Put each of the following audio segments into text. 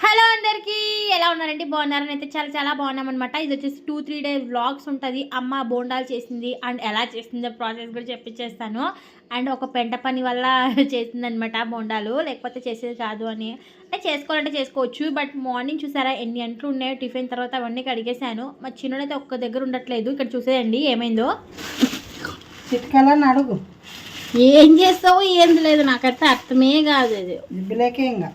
Hello అందరికీ ఎలా ఉన్నారండి? బాగున్నారని అయితే చాలా చాలా బాగున్నామన్నమాట. ఇది వచ్చేసి 2-3 డే వ్లాగ్స్ ఉంటుంది. అమ్మ బోండాలు చేసింది అండ్ ఎలా చేసిందో ప్రాసెస్ కూడా చెప్పించేస్తాను. అండ్ ఒక పెంట పని వల్ల చేసిందనమాట బోండాలు, లేకపోతే చేసేది కాదు అని. అంటే చేసుకోవాలంటే చేసుకోవచ్చు. బట్ మార్నింగ్ చూసారా ఎన్ని అంట్లు ఉన్నాయో, టిఫిన్ తర్వాత అవన్నీ కడిగేశాను. మా చిన్నడైతే ఒక్క దగ్గర ఉండట్లేదు. ఇక్కడ చూసేయండి ఏమైందో. చిట్కాలని అడుగు. ఏం చేస్తావు ఏంది లేదు నాకైతే అర్థమే కాదు. ఇది దిబ్బలేకే ఇంకా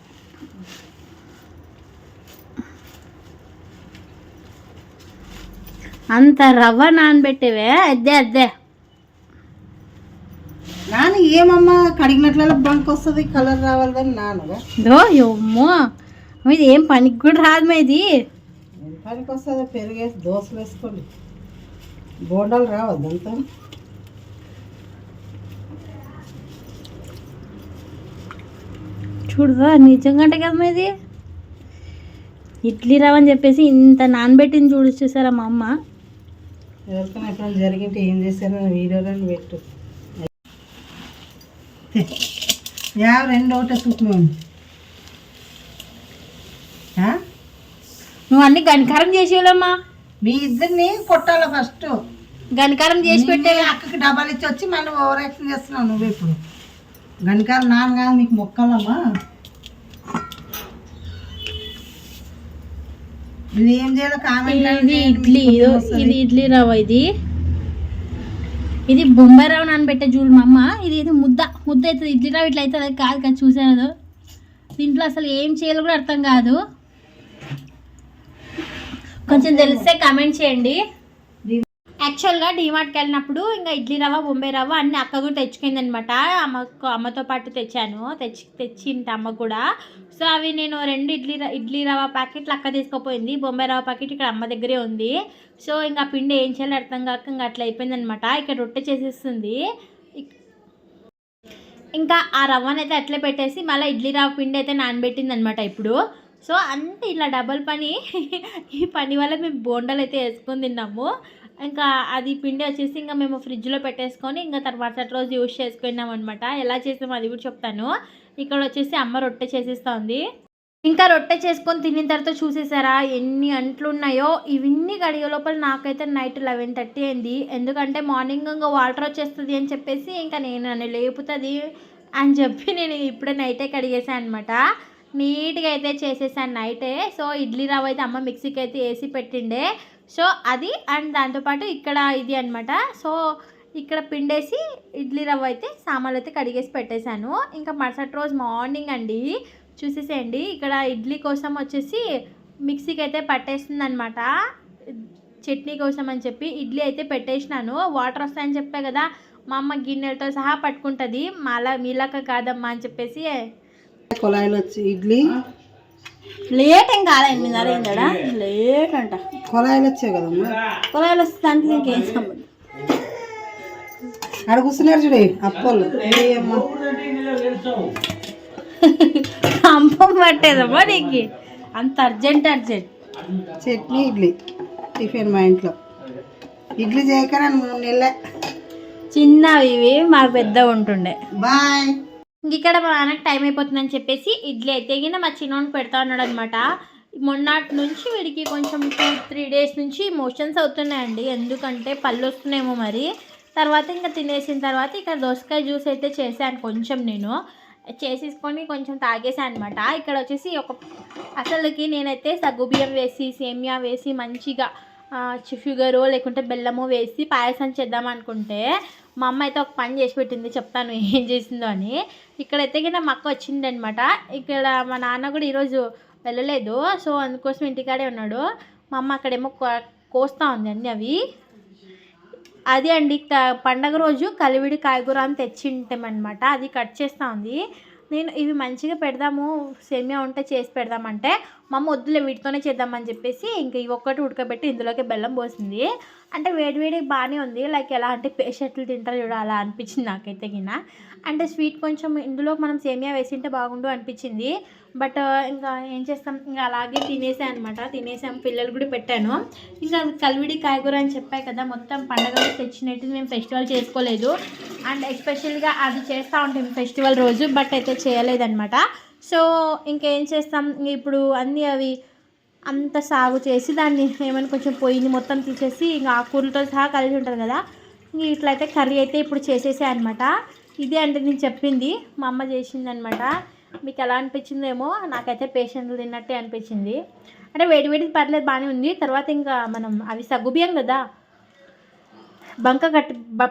అంత రవ్వ నానబెట్టేవే అద్దే నాన్న ఏమమ్మా కడిగినట్ల బంక్ వస్తుంది, కలర్ రావాలని నాన్నగా అమ్మో ఇది ఏం పనికి కూడా రాదు మా ఇది. ఏం పనికి వస్తుంది? పెరిగేసి దోశలు వేసుకోండి, బోండాలు రావద్దంతా. చూడదా నిజంగా కదా ఇది ఇడ్లీ రవ్వ అని చెప్పేసి ఇంత నానబెట్టింది చూసారా మా అమ్మ. ఎవరికైనా ఎప్పుడైనా జరిగింటే ఏం చేశారో వీడియోలో పెట్టు. రెండు ఒకటే చూపు. నువ్వు అన్ని గణకారం చేసేవాళ్ళమ్మా. మీ ఇద్దరిని కొట్టాల ఫస్ట్. గణకారం చేసి పెట్టే అక్కకి డబ్బాలు ఇచ్చి వచ్చి మనం ఓవర్ యాక్షన్ చేస్తున్నావు నువ్వు. ఇప్పుడు గణకారం నాన్న కాదు నీకు మొక్కాలమ్మా. ఇది ఏం చేయాలి కామెంట్. ఇది ఇడ్లీ రవ్వ, ఇది బొంబాయి రవ్వ నానబెట్టే చూడు మా అమ్మ. ఇది ముద్ద అవుతుంది. ఇడ్లీ రవ్వ ఇట్లా అవుతుంది కాదు కదా, చూసాను. దీంట్లో అసలు ఏం చేయాలో కూడా అర్థం కాదు. కొంచెం తెలిస్తే కామెంట్ చేయండి. యాక్చువల్గా డీమార్ట్కి వెళ్ళినప్పుడు ఇంకా ఇడ్లీ రవ్వ బొంబాయి రవ్వ అన్ని అక్క కూడా తెచ్చుకుంది అనమాట. అమ్మతో పాటు తెచ్చింట అమ్మ కూడా. సో అవి నేను 2 ఇడ్లీ రవ్వ ప్యాకెట్లు అక్క తీసుకుపోయింది. బొంబాయి రవ్వ ప్యాకెట్ ఇక్కడ అమ్మ దగ్గరే ఉంది. సో ఇంకా పిండి ఏం చేయాలో అర్థం కాక ఇంకా అట్లా అయిపోయింది అనమాట. ఇక్కడ రొట్టె చేసేస్తుంది. ఇంకా ఆ రవ్వని అయితే అట్లే పెట్టేసి మళ్ళీ ఇడ్లీ రవ్వ పిండి అయితే నానబెట్టింది అనమాట ఇప్పుడు. సో అంటే ఇలా డబల్ పని. ఈ పని వల్ల మేము బోండాలు అయితే వేసుకొని తిన్నాము. ఇంకా అది పిండి వచ్చేసి ఇంకా మేము ఫ్రిడ్జ్లో పెట్టేసుకొని ఇంకా తర్వాత రోజు యూజ్ చేసుకున్నాం అనమాట. ఎలా చేసామో అది కూడా చెప్తాను. ఇక్కడ వచ్చేసి అమ్మ రొట్టె చేసేస్తుంది. ఇంకా రొట్టె చేసుకొని తిన్న తర్వాత చూసేసారా ఎన్ని అంట్లు ఉన్నాయో. ఇవన్నీ కడిగే లోపల నాకైతే నైట్ 11:30 అయింది. ఎందుకంటే మార్నింగ్ ఇంకా వాటర్ వచ్చేస్తుంది అని చెప్పేసి ఇంకా నన్ను లేపుతుంది అని చెప్పి నేను ఇప్పుడే నైటే కడిగేసాను అనమాట. నీట్గా అయితే చేసేసాను నైటే. సో ఇడ్లీ రవ్వ అయితే అమ్మ మిక్సీకి అయితే వేసి పెట్టిండే. సో అది అండ్ దాంతోపాటు ఇక్కడ ఇది అనమాట. సో ఇక్కడ పిండేసి ఇడ్లీ రవ్వ అయితే సామాన్లు అయితే కడిగేసి పెట్టేశాను. ఇంకా మరుసటి రోజు మార్నింగ్ అండి చూసేసేయండి. ఇక్కడ ఇడ్లీ కోసం వచ్చేసి మిక్సీకి అయితే పట్టేస్తుంది అనమాట, చట్నీ కోసం అని చెప్పి. ఇడ్లీ అయితే పెట్టేసినాను. వాటర్ వస్తాయని చెప్పే కదా, మా అమ్మ గిన్నెలతో సహా పట్టుకుంటుంది. మీలాక కాదమ్మా అని చెప్పేసి. కొలాయిలు వచ్చి ఇడ్లీ లేట్ ఏం కాలే 8:30 అయిందా? లేట్ అంట. కొలాయిలు వచ్చాయి కదమ్మా. కొలాయిలు వస్తే దాంట్లో ఇంకేం సంబంధం. అక్కడ కూర్చున్నారు చూడే అప్పోళ్ళు. అంపం పట్టేదమ్మా నీకు అంత అర్జెంట్. చట్నీ ఇడ్లీ టిఫిన్ మా ఇంట్లో. ఇడ్లీ చేయక 3 నెలలే. చిన్నవి ఇవి మాకు పెద్ద ఉంటుండే. బాయ్. ఇక్కడ మా నాన్నకి టైం అయిపోతుందని చెప్పేసి ఇడ్లీ అయితే మా చిన్నోనికి పెడతా ఉన్నాడు అనమాట. మొన్నటి నుంచి వీడికి కొంచెం 2-3 డేస్ నుంచి మోషన్స్ అవుతున్నాయండి. ఎందుకంటే పళ్ళు వస్తున్నాయేమో మరి. తర్వాత ఇంకా తినేసిన తర్వాత ఇక్కడ దోసకాయ జ్యూస్ అయితే చేశాను. కొంచెం నేను చేసేసుకొని కొంచెం తాగేసాను అనమాట. ఇక్కడ వచ్చేసి అసలుకి నేనైతే సగ్గుబియ్యం వేసి సేమియా వేసి మంచిగా షుగరు లేకుంటే బెల్లము వేసి పాయసం చేద్దాం అనుకుంటే మా అమ్మ అయితే ఒక పని చేసి పెట్టింది. చెప్తాను ఏం చేసిందో అని. ఇక్కడైతే మా అక్క వచ్చిందనమాట. ఇక్కడ మా నాన్న కూడా ఈరోజు వెళ్ళలేదు. సో అందుకోసం ఇంటికాడే ఉన్నాడు. మా అమ్మ అక్కడేమో కోస్తూ ఉంది అన్నీ అవి. అది అండి పండగ రోజు కలివిడి కాయగూర అని తెచ్చింటామన్నమాట. అది కట్ చేస్తూ ఉంది. నేను ఇవి మంచిగా పెడదాము, సేమియా ఉంటే చేసి పెడదామంటే మా అమ్మ వద్దులే వీటితోనే చేద్దామని చెప్పేసి ఇంకా ఇవి ఒక్కటి ఉడకబెట్టి ఇందులోకి బెల్లం పోసింది. అంటే వేడివేడి బాగానే ఉంది. లైక్ ఎలా అంటే పేషెంట్లు తింటారు చూడ అలా అనిపించింది నాకైతే అంటే స్వీట్ కొంచెం ఇందులో మనం సేమియా వేసింటే బాగుండు అనిపించింది. బట్ ఇంకా ఏం చేస్తాం, ఇంకా అలాగే తినేసాను అనమాట. తినేసాం, పిల్లలు కూడా పెట్టాను. ఇంకా కలివిడి కాయగూర అని చెప్పాయి కదా, మొత్తం పండగలు తెచ్చినట్టు మేము ఫెస్టివల్ చేసుకోలేదు. అండ్ ఎస్పెషల్గా అది చేస్తూ ఉంటాం ఫెస్టివల్ రోజు, బట్ అయితే చేయలేదన్నమాట. సో ఇంకేం చేస్తాం, ఇప్పుడు అన్నీ అవి అంత సాగు చేసి దాన్ని ఏమైనా కొంచెం పొయ్యిని మొత్తం తీసేసి ఇంకా ఆకుకూరలతో సహా కలిసి ఉంటుంది కదా, ఇంక ఇట్లయితే కర్రీ అయితే ఇప్పుడు చేసేసే అనమాట. ఇదే అంటే నేను చెప్పింది మా అమ్మ చేసింది అనమాట. మీకు ఎలా అనిపించిందేమో, నాకైతే పేషెంట్లు తిన్నట్టే అనిపించింది. అంటే వేడి పర్లేదు బాగానే ఉంది. తర్వాత ఇంకా మనం అవి సగ్గుబియ్యం కదా, బంక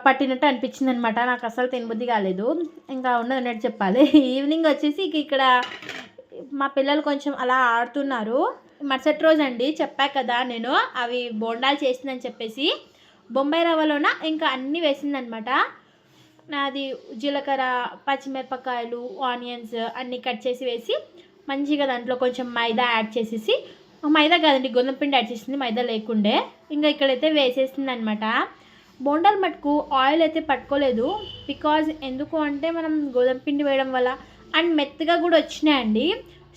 పట్టినట్టు అనిపించింది అనమాట. నాకు అసలు తినబుద్ధి కాలేదు. ఇంకా ఉన్నట్టు చెప్పాలి. ఈవినింగ్ వచ్చేసి ఇక్కడ మా పిల్లలు కొంచెం అలా ఆడుతున్నారు. మరుసటి రోజు అండి చెప్పా కదా నేను అవి బోండాలు చేసిందని చెప్పేసి, బొంబాయి రవ్వలోన ఇంకా అన్నీ వేసిందనమాట. నాది జీలకర్ర, పచ్చిమిరపకాయలు, ఆనియన్స్ అన్నీ కట్ చేసి వేసి మంచిగా దాంట్లో కొంచెం మైదా యాడ్ చేసేసి, మైదా కాదండి గోధుమ పిండి యాడ్ చేసింది, మైదా లేకుండే. ఇంకా ఇక్కడైతే వేసేసింది అనమాట. బోండాలు మటుకు ఆయిల్ అయితే పట్టుకోలేదు. బికాజ్ ఎందుకు అంటే మనం గోధుమ పిండి వేయడం వల్ల అండ్ మెత్తగా కూడా వచ్చినాయండి.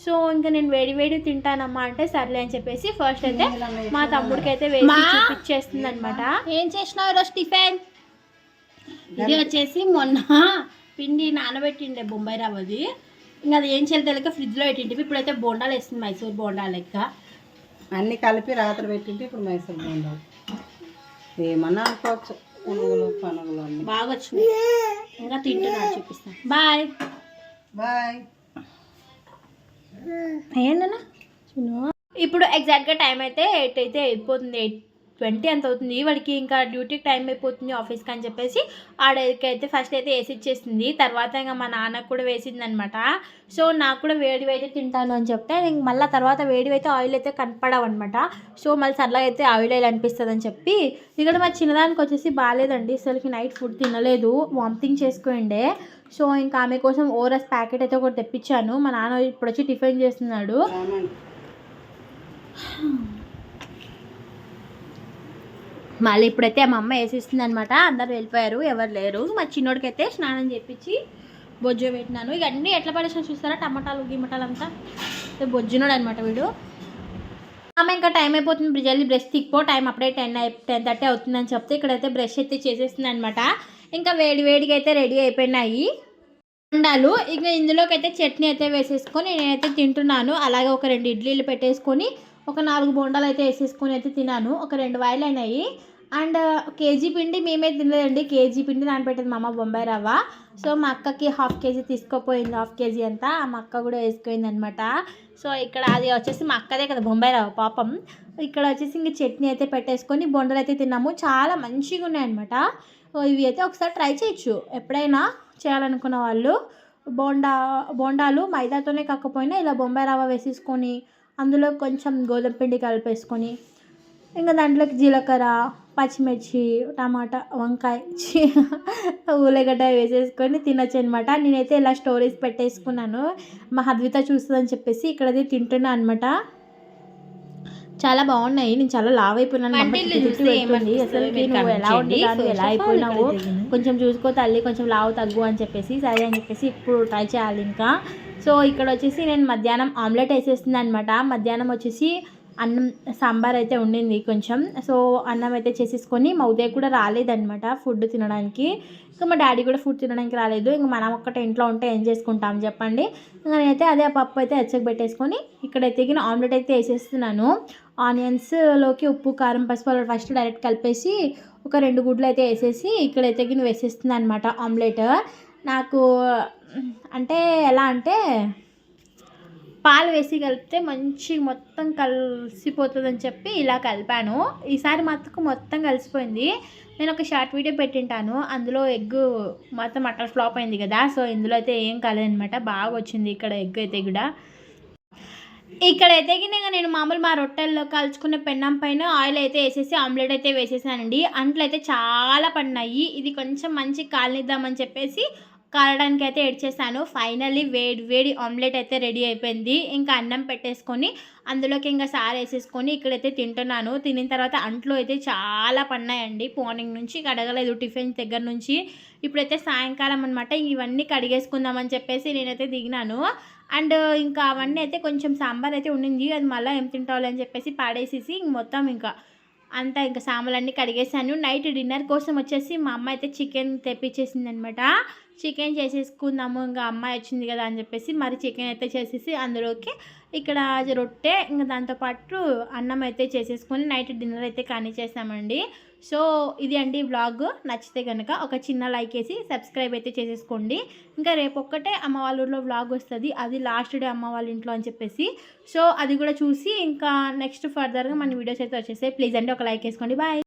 సో ఇంకా నేను వేడి తింటానమ్మా అంటే సర్లే అని చెప్పేసి ఫస్ట్ అయితే మా తమ్ముడికి అయితే వేసి చూపించేస్తుంది అనమాట. ఏం చేసినావు ఈరోజు టిఫిన్? ఇది వచ్చేసి మొన్న పిండి నానబెట్టిండే బొంబాయి రవ్వది, ఇంకా అది ఏం చేయాలి తెలియక ఫ్రిడ్జ్లో పెట్టింటి. ఇప్పుడైతే బోండాలు వేస్తుంది, మైసూర్ బోండాలు లెక్క అన్నీ కలిపి రాత్రి పెట్టింటే ఇప్పుడు మైసూర్ బోండాలు ఏమన్నా అనుకోవచ్చు. పునుగులు పనుగులు అన్నీ బాగా వచ్చినాయి. ఇంకా తింటున్నాడు, చూపిస్తాను. Bye bye. ఏంటన్నా ఇప్పుడు ఎగ్జాక్ట్గా టైం అయితే 8 అయితే అయిపోతుంది, 8:20 అంత అవుతుంది. వాడికి ఇంకా డ్యూటీకి టైం అయిపోతుంది ఆఫీస్కి అని చెప్పేసి ఆడకి అయితే ఫస్ట్ అయితే వేసి ఇచ్చేసింది. తర్వాత ఇంకా మా నాన్నకు కూడా వేసింది అనమాట. సో నాకు కూడా వేడివి అయితే తింటాను అని చెప్తే ఇంక మళ్ళీ తర్వాత వేడివి అయితే ఆయిల్ అయితే కనపడవన్నమాట. సో మళ్ళీ సర్లా అయితే ఆయిల్ అనిపిస్తుంది అని చెప్పి ఇక్కడ మా చిన్నదానికి వచ్చేసి బాగాలేదండి, అసలుకి నైట్ ఫుడ్ తినలేదు, వామిటింగ్ చేసుకోండే. సో ఇంకా ఆమె కోసం ఓఆర్ఎస్ ప్యాకెట్ అయితే ఒకటి తెప్పించాను. మా నాన్న ఇప్పుడు వచ్చి టిఫిన్ చేస్తున్నాడు. మళ్ళీ ఇప్పుడైతే మా అమ్మ వేసేస్తుంది అనమాట. అందరు వెళ్ళిపోయారు, ఎవరు లేరు. మా చిన్నోడికి అయితే స్నానం చేయించి బొజ్జు పెట్టినాను. ఇక అన్నీ ఎట్లా పడేసిన చూస్తారా, టమాటాలు గిమటాలు అంతా. బొజ్జునోడు అనమాట వీడు. ఆమె ఇంకా టైం అయిపోతుంది, జల్దీ బ్రష్ తిక్కో, టైం అప్పుడే 10:30 అవుతుందని చెప్తే ఇక్కడైతే బ్రష్ అయితే చేసేస్తుంది అనమాట. ఇంకా వేడిగా అయితే రెడీ అయిపోయినాయి బొండాలు. ఇక ఇందులోకి అయితే చట్నీ అయితే వేసేసుకొని నేనైతే తింటున్నాను. అలాగే ఒక 2 ఇడ్లీలు పెట్టేసుకొని ఒక 4 బొండాలు అయితే వేసేసుకొని అయితే తిన్నాను. ఒక 2 వాయిలు అయినాయి. అండ్ కేజీ పిండి మేమే తినలేదండి, కేజీ పిండి నానబెట్టేది మా అమ్మ బొంబాయి రవ్వ. సో మా అక్కకి 1/2 కేజీ తీసుకోపోయింది, 1/2 కేజీ అంతా మా అక్క కూడా వేసుకుపోయింది అనమాట. సో ఇక్కడ అది వచ్చేసి మా అక్కదే కదా బొంబాయి రవ్వ పాపం. ఇక్కడ వచ్చేసి ఇంక చట్నీ అయితే పెట్టేసుకొని బొండలు అయితే తిన్నాము. చాలా మంచిగా ఉన్నాయన్నమాట. ఇవి అయితే ఒకసారి ట్రై చేయొచ్చు ఎప్పుడైనా చేయాలనుకున్న వాళ్ళు. బోండాలు మైదాతోనే కాకపోయినా ఇలా బొంబాయి రవ్వ వేసేసుకొని అందులో కొంచెం గోధుమ పిండి కలిపేసుకొని ఇంకా దాంట్లోకి జీలకర్ర, పచ్చిమిర్చి, టమాటా, వంకాయ, ఉల్లిగడ్డ వేసేసుకొని తినొచ్చు అనమాట. నేనైతే ఇలా స్టోరీస్ పెట్టేసుకున్నాను, మా అద్విత చూస్తుందని చెప్పేసి ఇక్కడైతే తింటున్నా అనమాట. చాలా బాగున్నాయి. నేను చాలా లావ్ అయిపోయినాను. అసలు నువ్వు ఎలా ఉండేదాన్ని, ఎలా అయిపోయినావు, కొంచెం చూసుకో తల్లి, కొంచెం లావు తగ్గు అని చెప్పేసి సరే అని చెప్పేసి ఇప్పుడు ట్రై చేయాలి ఇంకా. సో ఇక్కడ వచ్చేసి నేను మధ్యాహ్నం ఆమ్లెట్ వేసేస్తుంది అనమాట. మధ్యాహ్నం వచ్చేసి అన్నం సాంబార్ అయితే ఉండింది కొంచెం. సో అన్నం అయితే చేసేసుకొని మా ఉదయ కూడా రాలేదనమాట ఫుడ్ తినడానికి. ఇంకా మా డాడీ కూడా ఫుడ్ తినడానికి రాలేదు. ఇంకా మనం ఒక్కటే ఇంట్లో ఉంటే ఏం చేసుకుంటాం చెప్పండి. ఇంకా నేనైతే అదే పప్పు అయితే ఎచ్చకి పెట్టేసుకొని ఇక్కడైతే ఆమ్లెట్ అయితే వేసేస్తున్నాను. ఆనియన్స్లోకి ఉప్పు, కారం, పసుపు ఫస్ట్ డైరెక్ట్ కలిపేసి ఒక 2 గుడ్లు అయితే వేసేసి ఇక్కడైతే వేసేస్తుంది అనమాట ఆమ్లెట్. నాకు అంటే ఎలా అంటే పాలు వేసి కలిపితే మంచిగా మొత్తం కలిసిపోతుందని చెప్పి ఇలా కలిపాను. ఈసారి మొత్తం కలిసిపోయింది. నేను ఒక షార్ట్ వీడియో పెట్టింటాను, అందులో ఎగ్ మొత్తం అట్లా ఫ్లాప్ అయింది కదా. సో ఇందులో అయితే ఏం కాలేదనమాట, బాగా వచ్చింది ఇక్కడ ఎగ్ అయితే కూడా. ఇక్కడైతే నేను మామూలు మా రొట్టెల్లో కాల్చుకున్న పెన్నం పైన ఆయిల్ అయితే వేసేసి ఆమ్లెట్ అయితే వేసేసానండి. అంట్లు అయితే చాలా పడినాయి. ఇది కొంచెం మంచి కాలనిద్దామని చెప్పేసి కాలడానికి అయితే ఎడ్చేసాను. ఫైనల్లీ వేడి ఆమ్లెట్ అయితే రెడీ అయిపోయింది. ఇంకా అన్నం పెట్టేసుకొని అందులోకి ఇంకా సార్ వేసేసుకొని ఇక్కడైతే తింటున్నాను. తినిన తర్వాత అంట్లు అయితే చాలా పడినాయండి, మార్నింగ్ నుంచి కడగలేదు టిఫిన్ దగ్గర నుంచి. ఇప్పుడైతే సాయంకాలం అనమాట. ఇవన్నీ కడిగేసుకుందామని చెప్పేసి నేనైతే దిగినాను. అండ్ ఇంకా అవన్నీ అయితే కొంచెం సాంబార్ అయితే ఉండింది, అది మళ్ళీ ఏం తింటావు అని చెప్పేసి పాడేసేసి మొత్తం ఇంకా అంతా ఇంకా సామాన్లన్నీ కడిగేసాను. నైట్ డిన్నర్ కోసం వచ్చేసి మా అమ్మ అయితే చికెన్ తెప్పించేసింది అనమాట. చికెన్ చేసేసుకుందాము, ఇంకా అమ్మాయి వచ్చింది కదా అని చెప్పేసి మరి చికెన్ అయితే చేసేసి అందులోకి ఇక్కడ రొట్టె ఇంకా దాంతోపాటు అన్నం అయితే చేసేసుకొని నైట్ డిన్నర్ అయితే కానీ చేసామండి. సో ఇది అండి వ్లాగ్. నచ్చితే కనుక ఒక చిన్న లైక్ వేసి సబ్స్క్రైబ్ అయితే చేసేసుకోండి. ఇంకా రేపు ఒక్కటే అమ్మ వాళ్ళ ఊళ్ళో వ్లాగ్ వస్తుంది, అది లాస్ట్ డే అమ్మ వాళ్ళ ఇంట్లో అని చెప్పేసి. సో అది కూడా చూసి ఇంకా నెక్స్ట్ ఫర్దర్గా మన వీడియోస్ అయితే వచ్చేసాయి. ప్లీజ్ అండి ఒక లైక్ వేసుకోండి. బాయ్.